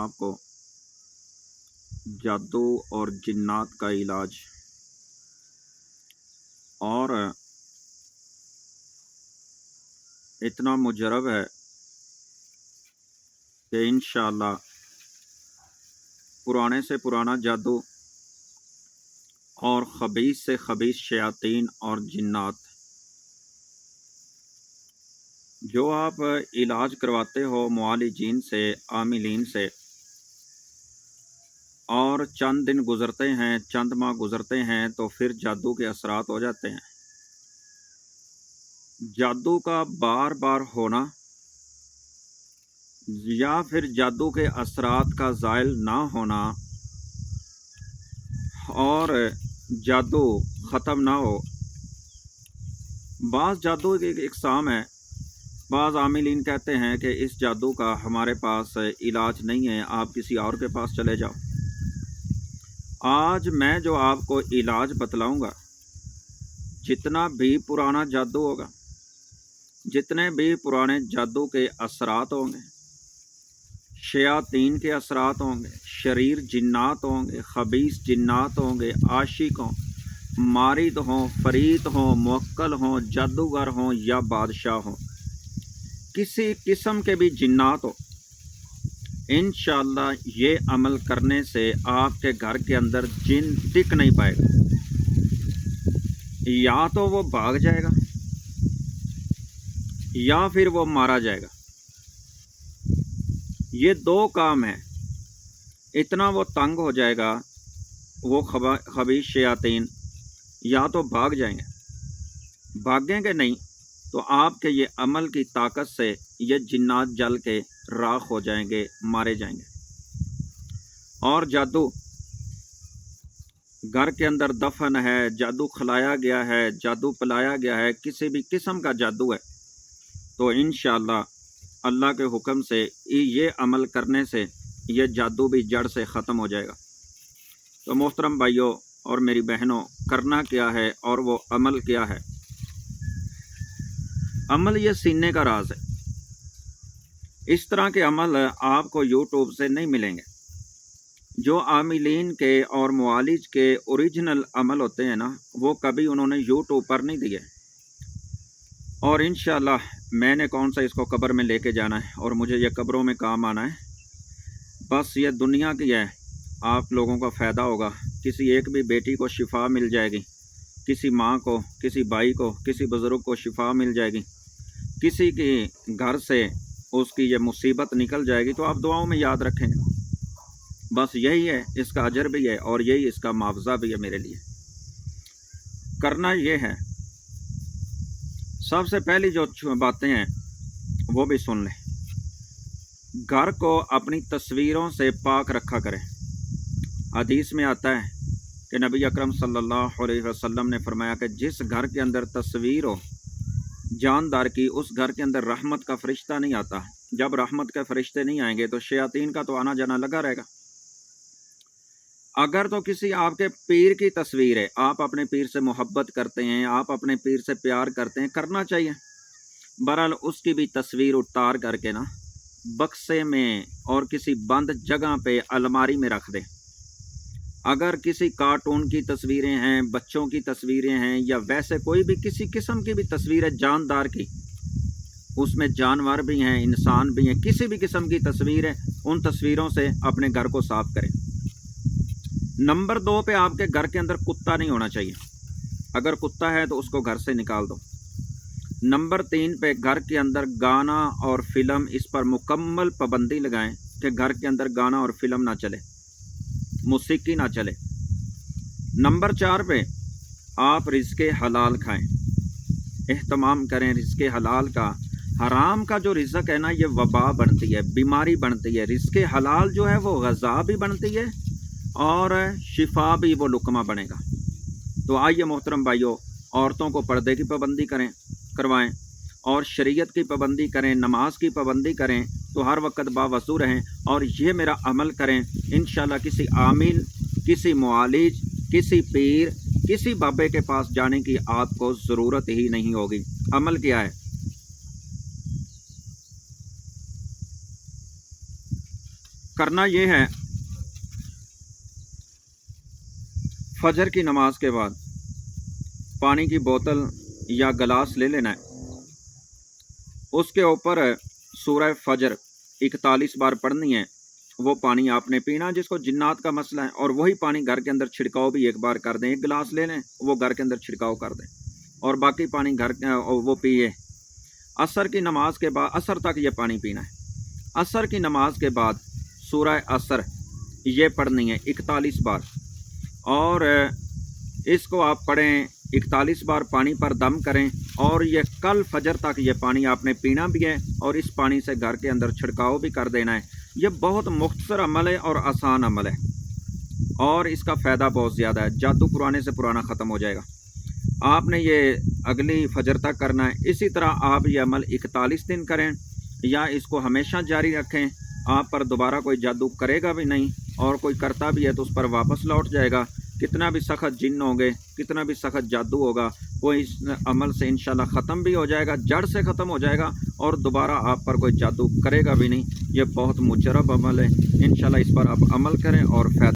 آپ को जादू और जिन्नात का इलाज और इतना मुजरब है कि इंशाअल्लाह पुराने से पुराना जादू और खबीस से खबीस शयातीन और जिन्नात जो आप इलाज करवाते हो मुआलिजीन से, आमिलीन से, और चंद दिन गुज़रते हैं, चंद माह गुज़रते हैं तो फिर जादू के असरात हो जाते हैं। जादू का बार बार होना या फिर जादू के असरात का ज़ाइल ना होना और जादू ख़त्म ना हो। बाज़ जादू की एक इक़साम है। बाज़ आमिलीन कहते हैं कि इस जादू का हमारे पास इलाज नहीं है, आप किसी और के पास चले जाओ। आज मैं जो आपको इलाज बतलाऊंगा, जितना भी पुराना जादू होगा, जितने भी पुराने जादू के असरात होंगे, शयातीन के असरात होंगे, शरीर जिन्नात होंगे, खबीस जिन्नात होंगे, आशिक हों, मारिद हों, फरीद हों, मुवक्कल हों, जादूगर हों या बादशाह हों, किसी किस्म के भी जिन्नात हो, इंशाअल्लाह ये अमल करने से आपके घर के अंदर जिन टिक नहीं पाएगा। या तो वो भाग जाएगा या फिर वो मारा जाएगा। ये दो काम है। इतना वो तंग हो जाएगा वो खबीस शयातीन, या तो भाग जाएंगे, भागेंगे नहीं तो आपके ये अमल की ताकत से ये जिन्नात जल के राख हो जाएंगे, मारे जाएंगे। और जादू घर के अंदर दफन है, जादू खिलाया गया है, जादू पिलाया गया है, किसी भी किस्म का जादू है, तो इंशाअल्लाह अल्लाह के हुक्म से ये अमल करने से ये जादू भी जड़ से ख़त्म हो जाएगा। तो मोहतरम भाइयों और मेरी बहनों, करना क्या है और वो अमल क्या है? अमल ये सीने का राज है। इस तरह के अमल आपको यूट्यूब से नहीं मिलेंगे। जो आमिलीन के और मुआलिज के ओरिजिनल अमल होते हैं ना, वो कभी उन्होंने यूट्यूब पर नहीं दिए। और इंशाअल्लाह मैंने कौन सा इसको कब्र में लेके जाना है और मुझे ये कब्रों में काम आना है। बस ये दुनिया की है, आप लोगों का फ़ायदा होगा। किसी एक भी बेटी को शिफा मिल जाएगी, किसी माँ को, किसी भाई को, किसी बुज़ुर्ग को शिफा मिल जाएगी, किसी के घर से उसकी ये मुसीबत निकल जाएगी, तो आप दुआओं में याद रखेंगे। बस यही है, इसका अजर भी है और यही इसका मुआवजा भी है मेरे लिए। करना ये है, सबसे पहली जो बातें हैं वो भी सुन लें। घर को अपनी तस्वीरों से पाक रखा करें। हदीस में आता है कि नबी अकरम सल्लल्लाहु अलैहि वसल्लम ने फरमाया कि जिस घर के अंदर तस्वीर हो जानदार की, उस घर के अंदर रहमत का फरिश्ता नहीं आता। जब रहमत के फरिश्ते नहीं आएंगे तो शयातीन का तो आना जाना लगा रहेगा। अगर तो किसी आपके पीर की तस्वीर है, आप अपने पीर से मोहब्बत करते हैं, आप अपने पीर से प्यार करते हैं, करना चाहिए। बहरहाल उसकी भी तस्वीर उतार करके ना बक्से में और किसी बंद जगह पे अलमारी में रख दें। अगर किसी कार्टून की तस्वीरें हैं, बच्चों की तस्वीरें हैं, या वैसे कोई भी किसी किस्म की भी तस्वीर है जानदार की, उसमें जानवर भी हैं, इंसान भी हैं, किसी भी किस्म की तस्वीर है, उन तस्वीरों से अपने घर को साफ करें। नंबर 2 पे आपके घर के अंदर कुत्ता नहीं होना चाहिए। अगर कुत्ता है तो उसको घर से निकाल दो। नंबर 3 पे घर के अंदर गाना और फिल्म, इस पर मुकम्मल पाबंदी लगाएं कि घर के अंदर गाना और फिल्म ना चले, मौसीकी ना चले। नंबर 4 पे आप रिज़्क़े हलाल खाएं, एहतमाम करें रिज़्क़े हलाल का। हराम का जो रिज़्क़ है ना, ये वबा बनती है, बीमारी बनती है। रिज़्क़े हलाल जो है वो ग़ज़ा भी बनती है और शिफा भी वो लुकमा बनेगा। तो आइए मोहतरम भाइयों, औरतों को पर्दे की पाबंदी करवाएं और शरीयत की पाबंदी करें, नमाज की पाबंदी करें, तो हर वक्त बावज़ू रहें और ये मेरा अमल करें। इंशाअल्लाह किसी आमिल, किसी मुआलिज, किसी पीर, किसी बाबे के पास जाने की आपको ज़रूरत ही नहीं होगी। अमल क्या है? करना ये है, फजर की नमाज के बाद पानी की बोतल या गिलास ले लेना है, उसके ऊपर सूरह फजर 41 बार पढ़नी है। वो पानी आपने पीना जिसको जिन्नात का मसला है, और वही पानी घर के अंदर छिड़काव भी एक बार कर दें, एक गिलास ले लें, वो घर के अंदर छिड़काव कर दें और बाकी पानी घर वो पिए। असर की नमाज के बाद, असर तक ये पानी पीना है। असर की नमाज के बाद सूरह असर ये पढ़नी है 41 बार, और इसको आप पढ़ें 41 बार, पानी पर दम करें, और ये कल फजर तक ये पानी आपने पीना भी है और इस पानी से घर के अंदर छिड़काव भी कर देना है। ये बहुत मुख्तसर अमल है और आसान अमल है, और इसका फ़ायदा बहुत ज़्यादा है। जादू पुराने से पुराना ख़त्म हो जाएगा। आपने ये अगली फजर तक करना है। इसी तरह आप ये अमल 41 दिन करें या इसको हमेशा जारी रखें। आप पर दोबारा कोई जादू करेगा भी नहीं, और कोई करता भी है तो उस पर वापस लौट जाएगा। कितना भी सख्त जिन्न होंगे, कितना भी सख्त जादू होगा, वो इस अमल से इंशाल्लाह ख़त्म भी हो जाएगा, जड़ से ख़त्म हो जाएगा, और दोबारा आप पर कोई जादू करेगा भी नहीं। ये बहुत मुजरब अमल है। इंशाल्लाह इस पर आप अमल करें और फ़ायदा